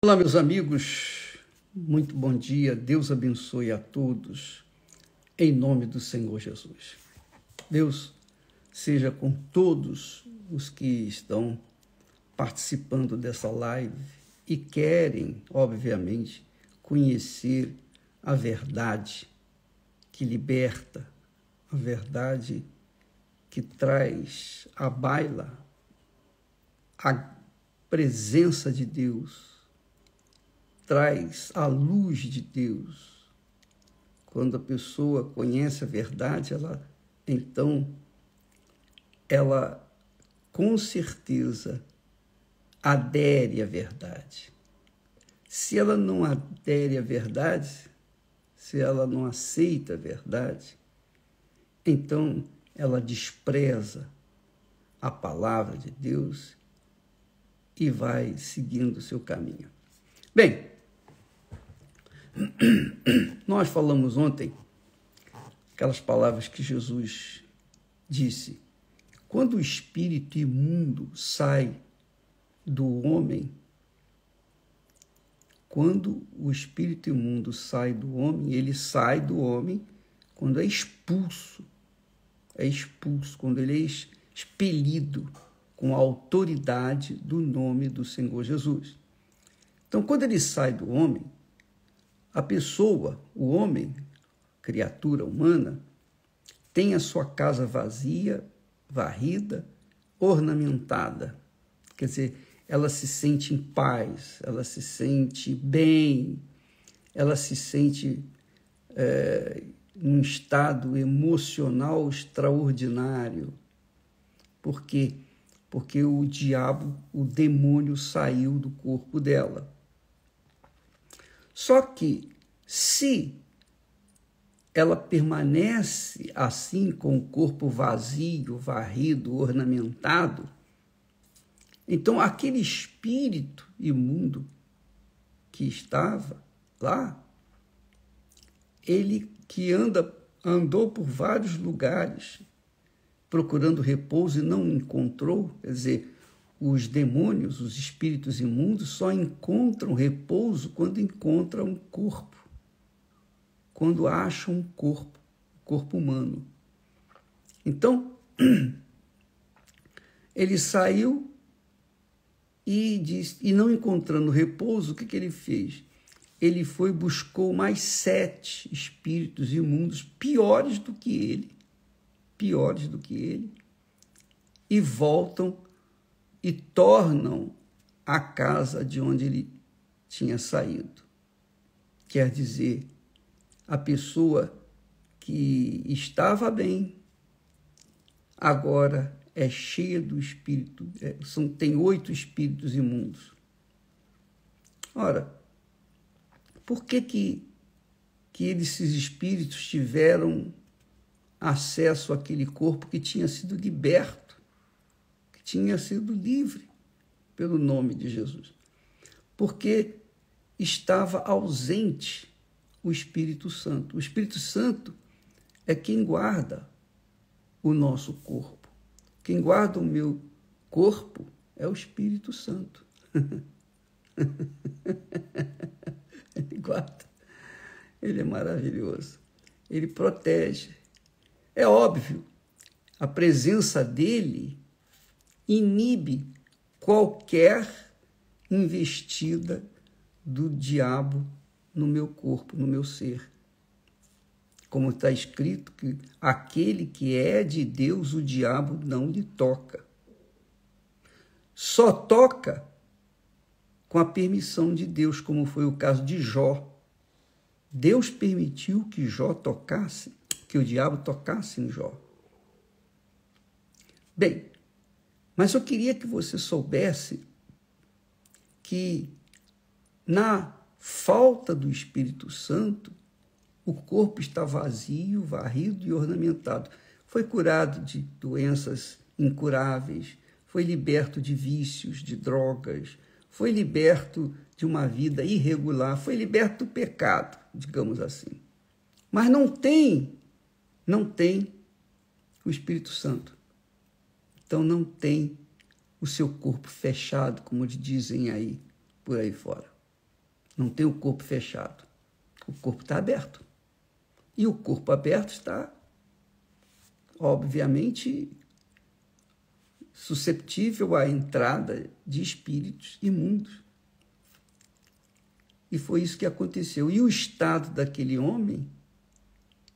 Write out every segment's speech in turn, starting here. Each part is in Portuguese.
Olá, meus amigos, muito bom dia, Deus abençoe a todos, em nome do Senhor Jesus. Deus seja com todos os que estão participando dessa live e querem, obviamente, conhecer a verdade que liberta, a verdade que traz à baila a presença de Deus, traz a luz de Deus. Quando a pessoa conhece a verdade, ela com certeza adere à verdade. Se ela não adere à verdade, se ela não aceita a verdade, então ela despreza a palavra de Deus e vai seguindo o seu caminho. Bem, nós falamos ontem aquelas palavras que Jesus disse: quando o espírito imundo sai do homem, ele sai do homem quando é expulso, quando ele é expelido com a autoridade do nome do Senhor Jesus. Então, quando ele sai do homem, a pessoa, o homem, criatura humana, tem a sua casa vazia, varrida, ornamentada. Quer dizer, ela se sente em paz, ela se sente bem, ela se sente num estado emocional extraordinário. Por quê? Porque o diabo, o demônio, saiu do corpo dela. Só que, se ela permanece assim, com o corpo vazio, varrido, ornamentado, então aquele espírito imundo que estava lá, ele que andou por vários lugares procurando repouso e não encontrou, quer dizer, os demônios, os espíritos imundos, só encontram repouso quando encontram um corpo, quando acham um corpo humano. Então, ele saiu e não encontrando repouso, o que ele fez? Ele foi e buscou mais 7 espíritos imundos piores do que ele, e voltam e tornam a casa de onde ele tinha saído. Quer dizer, a pessoa que estava bem, agora é cheia do espírito, tem 8 espíritos imundos. Ora, por que esses espíritos tiveram acesso àquele corpo que tinha sido liberto, que tinha sido livre pelo nome de Jesus? Porque estava ausente o Espírito Santo. O Espírito Santo é quem guarda o nosso corpo. Quem guarda o meu corpo é o Espírito Santo. Ele guarda. Ele é maravilhoso. Ele protege. É óbvio, a presença dele inibe qualquer investida do diabo no meu corpo, no meu ser. Como está escrito, que aquele que é de Deus, o diabo não lhe toca. Só toca com a permissão de Deus, como foi o caso de Jó. Deus permitiu que Jó tocasse, que o diabo tocasse em Jó. Bem, mas eu queria que você soubesse que na falta do Espírito Santo, o corpo está vazio, varrido e ornamentado. Foi curado de doenças incuráveis, foi liberto de vícios, de drogas, foi liberto de uma vida irregular, foi liberto do pecado, digamos assim. Mas não tem o Espírito Santo. Então não tem o seu corpo fechado, como dizem aí, por aí fora. não tem o corpo fechado. O corpo está aberto. E o corpo aberto está, obviamente, susceptível à entrada de espíritos imundos. E foi isso que aconteceu. E o estado daquele homem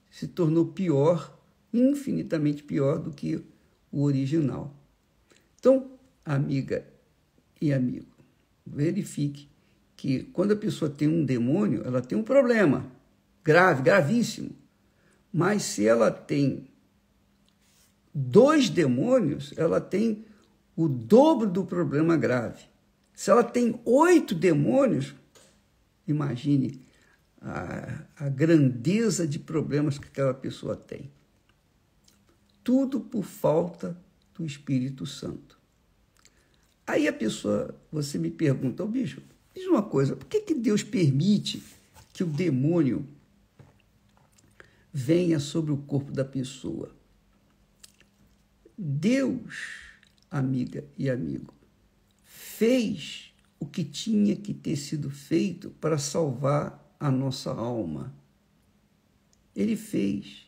se tornou pior, infinitamente pior do que o original. Então, amiga e amigo, verifique que quando a pessoa tem um demônio, ela tem um problema grave, gravíssimo. Mas se ela tem 2 demônios, ela tem o dobro do problema grave. Se ela tem 8 demônios, imagine a grandeza de problemas que aquela pessoa tem. Tudo por falta do Espírito Santo. Aí a pessoa, você me pergunta, ô bicho, diz uma coisa, por que Deus permite que o demônio venha sobre o corpo da pessoa? Deus, amiga e amigo, fez o que tinha que ter sido feito para salvar a nossa alma. Ele fez.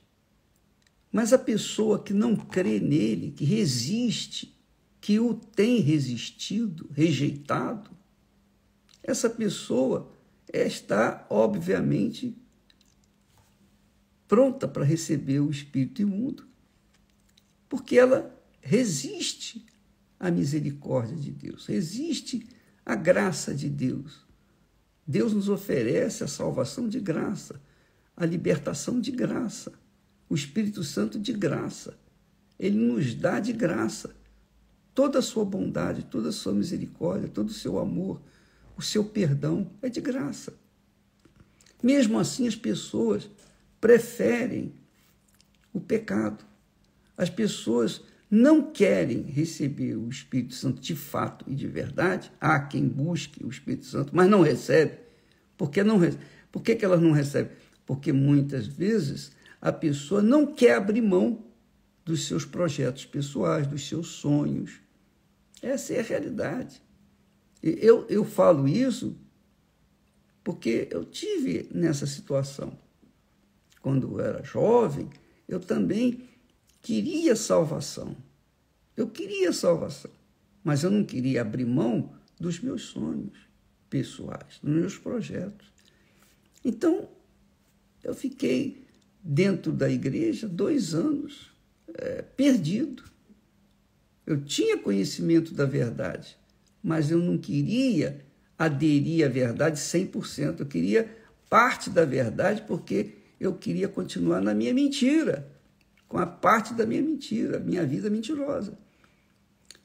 Mas a pessoa que não crê nele, que resiste, que o tem resistido, rejeitado, essa pessoa está, obviamente, pronta para receber o espírito imundo, porque ela resiste à misericórdia de Deus, resiste à graça de Deus. Deus nos oferece a salvação de graça, a libertação de graça, o Espírito Santo de graça. Ele nos dá de graça toda a sua bondade, toda a sua misericórdia, todo o seu amor, o seu perdão, é de graça. Mesmo assim, as pessoas preferem o pecado. As pessoas não querem receber o Espírito Santo de fato e de verdade. Há quem busque o Espírito Santo, mas não recebe. Por que elas não recebem? Porque muitas vezes a pessoa não quer abrir mão dos seus projetos pessoais, dos seus sonhos. Essa é a realidade. Eu falo isso porque eu tive nessa situação. Quando eu era jovem, eu também queria salvação. Eu queria salvação, mas eu não queria abrir mão dos meus sonhos pessoais, dos meus projetos. Então, eu fiquei dentro da igreja 2 anos, perdido. Eu tinha conhecimento da verdade, mas eu não queria aderir à verdade 100%. Eu queria parte da verdade porque eu queria continuar na minha mentira, com a parte da minha mentira, minha vida mentirosa.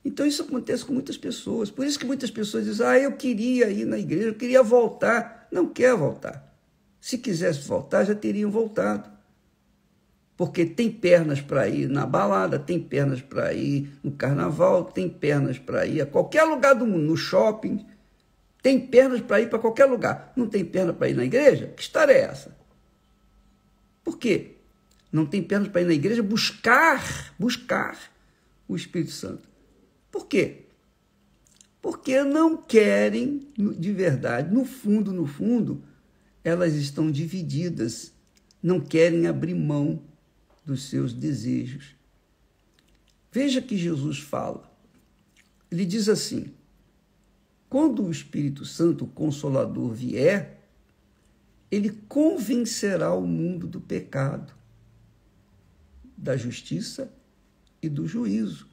Então isso acontece com muitas pessoas. Por isso que muitas pessoas dizem, eu queria ir na igreja, eu queria voltar. Não quer voltar. Se quisesse voltar, já teriam voltado. Porque tem pernas para ir na balada, tem pernas para ir no carnaval, tem pernas para ir a qualquer lugar do mundo, no shopping, tem pernas para ir para qualquer lugar. Não tem perna para ir na igreja? Que história é essa? Por quê? Não tem pernas para ir na igreja buscar o Espírito Santo. Por quê? Porque não querem, de verdade, no fundo, elas estão divididas, não querem abrir mão dos seus desejos. Veja que Jesus fala. Ele diz assim, quando o Espírito Santo, o Consolador, vier, ele convencerá o mundo do pecado, da justiça e do juízo.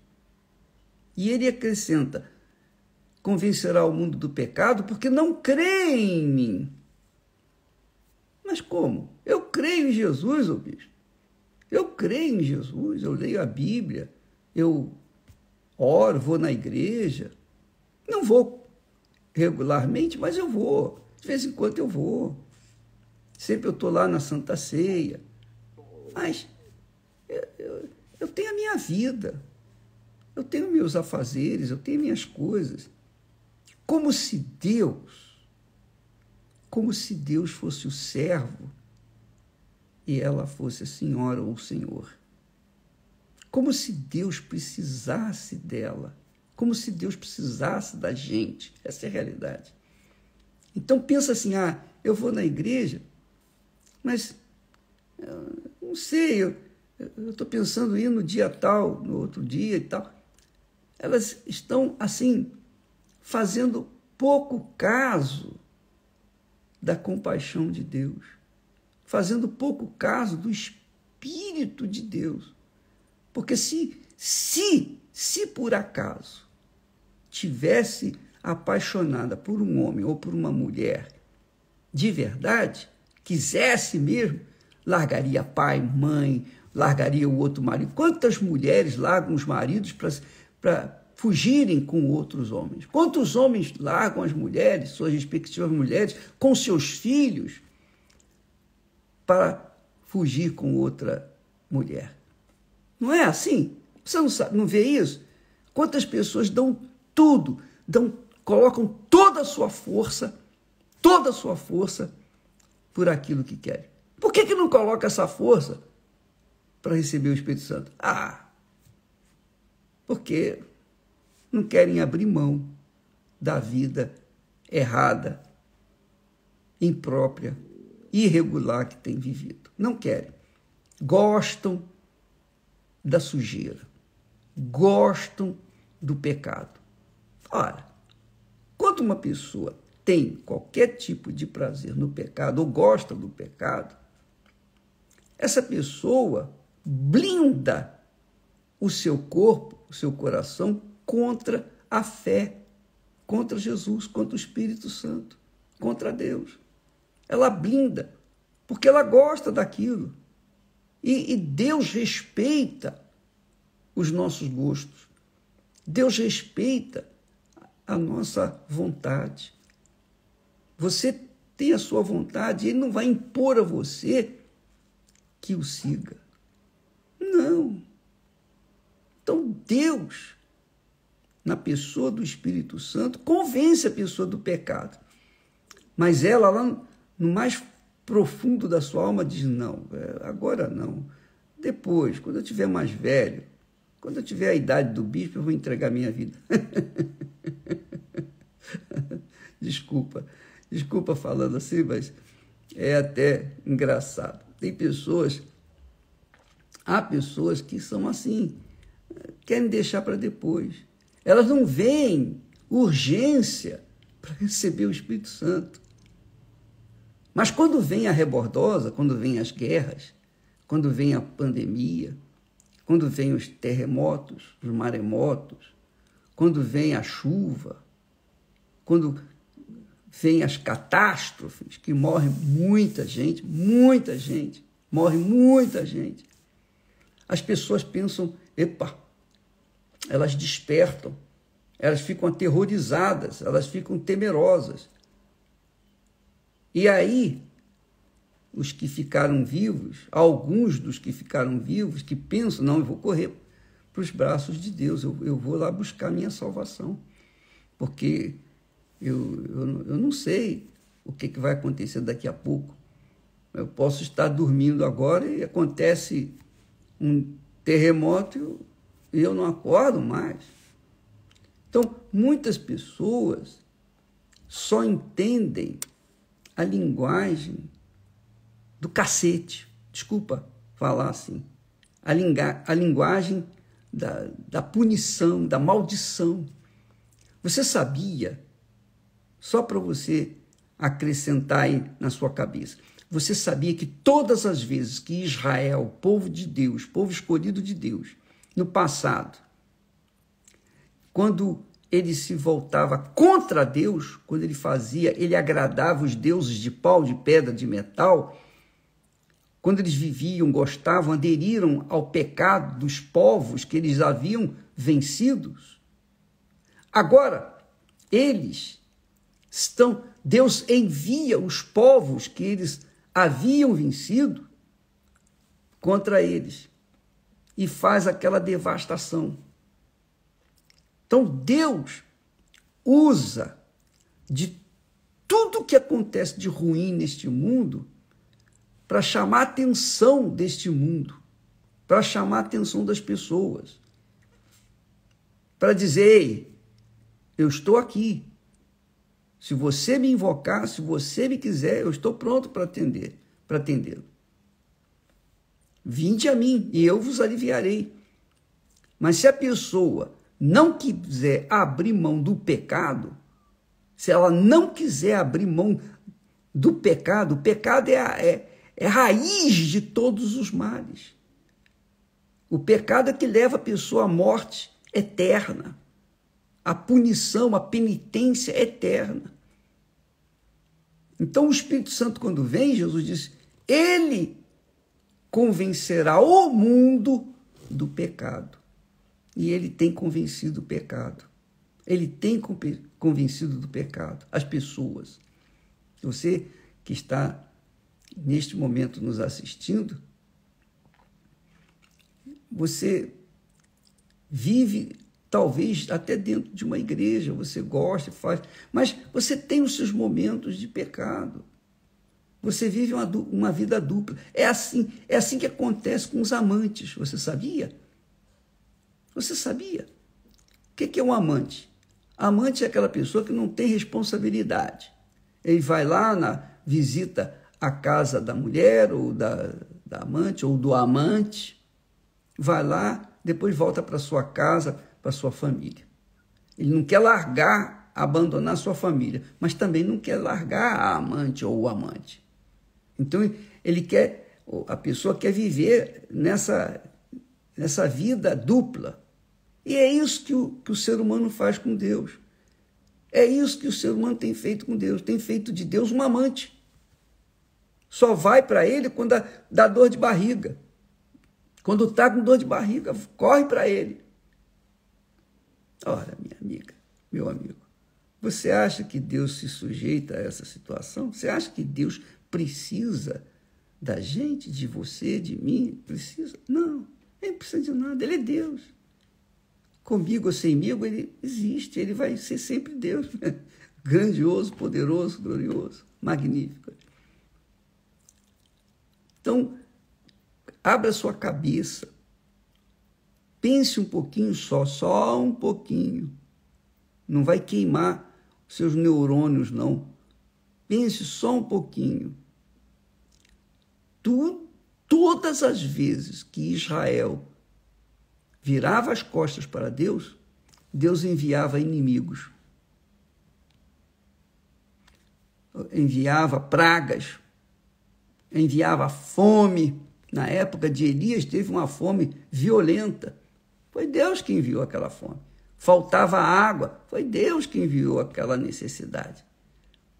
E ele acrescenta, convencerá o mundo do pecado porque não crê em mim. Mas como? Eu creio em Jesus, bicho. Eu creio em Jesus, eu leio a Bíblia, eu oro, vou na igreja. Não vou regularmente, mas eu vou. De vez em quando eu vou. Sempre eu estou lá na Santa Ceia. Mas eu tenho a minha vida. Eu tenho meus afazeres, eu tenho minhas coisas. Como se Deus fosse o servo e ela fosse a senhora ou o senhor. Como se Deus precisasse dela. Como se Deus precisasse da gente. Essa é a realidade. Então pensa assim, eu vou na igreja, mas não sei, eu estou pensando em ir no dia tal, no outro dia e tal. Elas estão, assim, fazendo pouco caso da compaixão de Deus, fazendo pouco caso do Espírito de Deus. Porque se por acaso tivesse apaixonada por um homem ou por uma mulher de verdade, quisesse mesmo, largaria pai, mãe, largaria o outro marido. Quantas mulheres largam os maridos para fugirem com outros homens? Quantos homens largam as mulheres, suas respectivas mulheres, com seus filhos para fugir com outra mulher? Não é assim? Você não sabe, não vê isso? Quantas pessoas dão tudo, colocam toda a sua força por aquilo que querem. Por que não coloca essa força para receber o Espírito Santo? Porque não querem abrir mão da vida errada, imprópria, irregular que tem vivido. Não querem. Gostam da sujeira. Gostam do pecado. Ora, quando uma pessoa tem qualquer tipo de prazer no pecado ou gosta do pecado, essa pessoa blinda o seu corpo, o seu coração contra a fé, contra Jesus, contra o Espírito Santo, contra Deus. Ela blinda, porque ela gosta daquilo. E Deus respeita os nossos gostos. Deus respeita a nossa vontade. Você tem a sua vontade, Ele não vai impor a você que o siga. Não. Então, Deus, na pessoa do Espírito Santo, convence a pessoa do pecado. Mas ela, lá no mais profundo da sua alma, diz, não, agora não. Depois, quando eu estiver mais velho, quando eu tiver a idade do bispo, eu vou entregar minha vida. Desculpa falando assim, mas é até engraçado. Há pessoas que são assim, querem deixar para depois. Elas não veem urgência para receber o Espírito Santo. Mas quando vem a rebordosa, quando vem as guerras, quando vem a pandemia, quando vem os terremotos, os maremotos, quando vem a chuva, quando vem as catástrofes, que morre muita gente, morre muita gente. As pessoas pensam, elas despertam, elas ficam aterrorizadas, elas ficam temerosas. E aí, os que ficaram vivos, alguns dos que ficaram vivos, que pensam, não, eu vou correr para os braços de Deus, eu vou lá buscar minha salvação, porque eu não sei o que vai acontecer daqui a pouco. Eu posso estar dormindo agora e acontece um terremoto e eu não acordo mais. Então, muitas pessoas só entendem a linguagem do cacete, desculpa falar assim, a linguagem da punição, da maldição. Você sabia, só para você acrescentar aí na sua cabeça, você sabia que todas as vezes que Israel, povo de Deus, povo escolhido de Deus, no passado, quando ele se voltava contra Deus, quando ele agradava os deuses de pau, de pedra, de metal, quando eles viviam, gostavam, aderiram ao pecado dos povos que eles haviam vencidos, agora Deus envia os povos que eles haviam vencido contra eles e faz aquela devastação. Então, Deus usa de tudo que acontece de ruim neste mundo para chamar a atenção deste mundo, para chamar a atenção das pessoas, para dizer, ei, eu estou aqui, Se você me invocar, se você me quiser, eu estou pronto para atendê-lo. Vinde a mim e eu vos aliviarei. Mas se a pessoa não quiser abrir mão do pecado, se ela não quiser abrir mão do pecado, o pecado é raiz de todos os males. O pecado é que leva a pessoa à morte eterna, a punição, a penitência eterna. Então o Espírito Santo, quando vem, Jesus diz, ele convencerá o mundo do pecado. E ele tem convencido o pecado. Ele tem convencido do pecado as pessoas. Você que está neste momento nos assistindo, você vive talvez até dentro de uma igreja, você gosta, faz, mas você tem os seus momentos de pecado. Você vive uma vida dupla. É assim que acontece com os amantes. Você sabia? Você sabia? O que é um amante? Amante é aquela pessoa que não tem responsabilidade. Ele vai lá, visita a casa da mulher, ou da amante, ou do amante, vai lá, depois volta para sua casa, para ssua família. Ele não quer largar, abandonar sua família, mas também não quer largar a amante ou o amante. Então, a pessoa quer viver nessa vida dupla. E é isso que o ser humano faz com Deus. É isso que o ser humano tem feito com Deus. Tem feito de Deus um amante. Só vai para ele quando dá dor de barriga. Quando está com dor de barriga, corre para ele. Ora, minha amiga, meu amigo, você acha que Deus se sujeita a essa situação? Você acha que Deus precisa da gente, de você, de mim? Precisa? Não, ele não precisa de nada, ele é Deus. Comigo ou semigo, ele existe, ele vai ser sempre Deus. Grandioso, poderoso, glorioso, magnífico. Então, abra sua cabeça, pense um pouquinho só um pouquinho. Não vai queimar seus neurônios, não. Pense só um pouquinho. Todas as vezes que Israel virava as costas para Deus, Deus enviava inimigos. Enviava pragas, enviava fome. Na época de Elias teve uma fome violenta. Foi Deus que enviou aquela fome. Faltava água. Foi Deus que enviou aquela necessidade.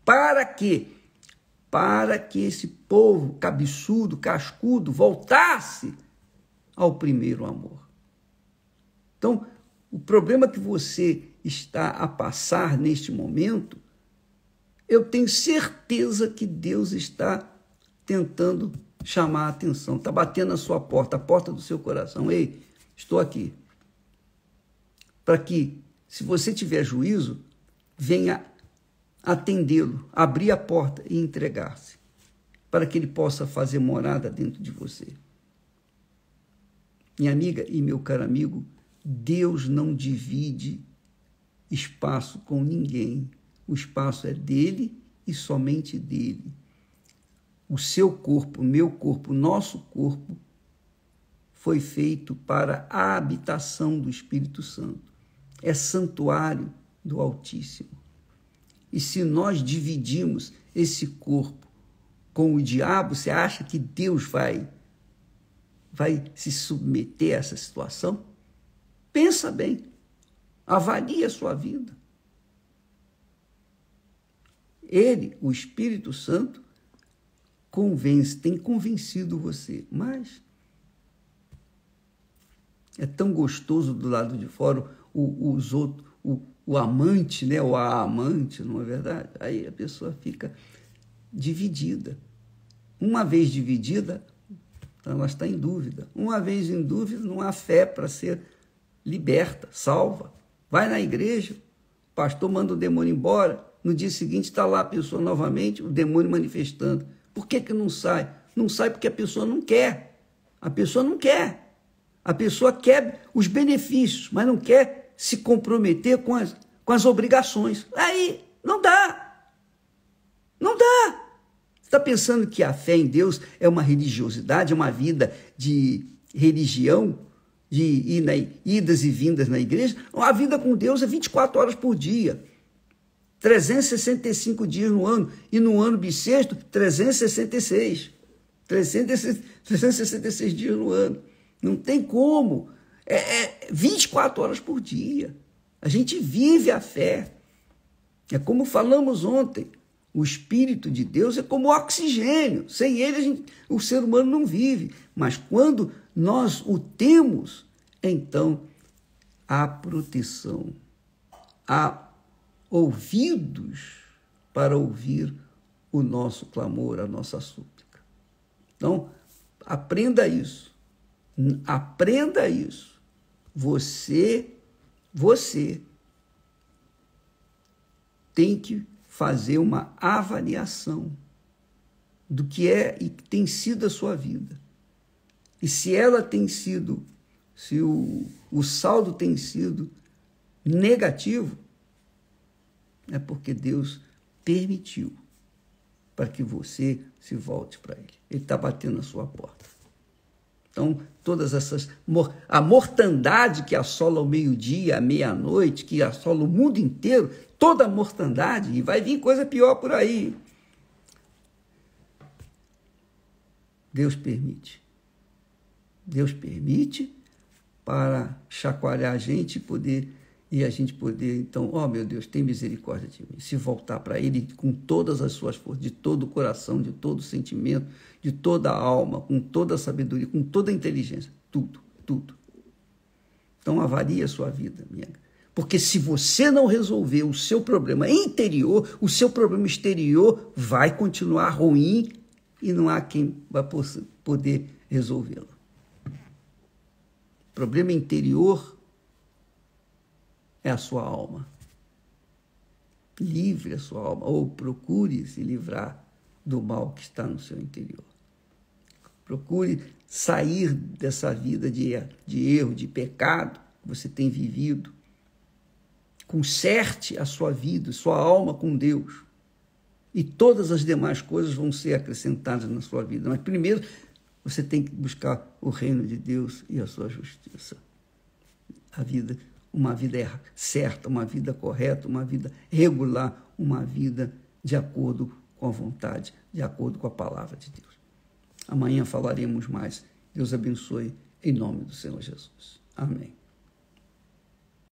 Para quê? Para que esse povo cabeçudo, cascudo, voltasse ao primeiro amor. Então, o problema que você está a passar neste momento, eu tenho certeza que Deus está tentando chamar a atenção, está batendo na sua porta, a porta do seu coração. Ei, estou aqui. Para que, se você tiver juízo, venha atendê-lo, abrir a porta e entregar-se, para que ele possa fazer morada dentro de você. Minha amiga e meu caro amigo, Deus não divide espaço com ninguém. O espaço é dele e somente dele. O seu corpo, meu corpo, nosso corpo foi feito para a habitação do Espírito Santo. É santuário do Altíssimo. E se nós dividimos esse corpo com o diabo, você acha que Deus vai se submeter a essa situação? Pensa bem, avalie a sua vida. Ele, o Espírito Santo, tem convencido você, mas é tão gostoso do lado de fora o amante, né, ou a amante, não é verdade? Aí a pessoa fica dividida. Uma vez dividida, ela está em dúvida. Uma vez em dúvida, não há fé para ser liberta, salva. Vai na igreja, o pastor manda o demônio embora, no dia seguinte está lá a pessoa novamente, o demônio manifestando. Por que não sai? Não sai porque a pessoa não quer. A pessoa não quer. A pessoa quer os benefícios, mas não quer se comprometer com as obrigações. Aí não dá. Não dá. Está pensando que a fé em Deus é uma religiosidade, é uma vida de religião, de idas e vindas na igreja? A vida com Deus é 24 horas por dia, 365 dias no ano, e no ano bissexto, 366. 366 dias no ano. Não tem como. 24 horas por dia. A gente vive a fé. É como falamos ontem, o Espírito de Deus é como oxigênio. Sem ele, o ser humano não vive. Mas quando nós o temos, então há proteção, há ouvidos para ouvir o nosso clamor, a nossa súplica. Então, aprenda isso. Aprenda isso. Você tem que fazer uma avaliação do que é e que tem sido a sua vida. E se ela tem sido, se o saldo tem sido negativo, é porque Deus permitiu para que você se volte para Ele. Ele está batendo na sua porta. Então, todas essas... A mortandade que assola ao meio-dia, à meia-noite, que assola o mundo inteiro, toda a mortandade, e vai vir coisa pior por aí. Deus permite. Deus permite para chacoalhar a gente e a gente poder, então, meu Deus, tem misericórdia de mim. Se voltar para Ele com todas as suas forças, de todo o coração, de todo o sentimento, de toda a alma, com toda a sabedoria, com toda a inteligência, tudo. Então, avalie a sua vida, minha. Porque se você não resolver o seu problema interior, o seu problema exterior vai continuar ruim e não há quem vai poder resolvê-lo. O problema interior é a sua alma. Livre a sua alma, ou procure se livrar do mal que está no seu interior. Procure sair dessa vida de erro, de pecado que você tem vivido. Conserte a sua vida, sua alma com Deus. E todas as demais coisas vão ser acrescentadas na sua vida. Mas primeiro, você tem que buscar o reino de Deus e a sua justiça. Uma vida certa, uma vida correta, uma vida regular, uma vida de acordo com a vontade, de acordo com a palavra de Deus. Amanhã falaremos mais. Deus abençoe em nome do Senhor Jesus. Amém.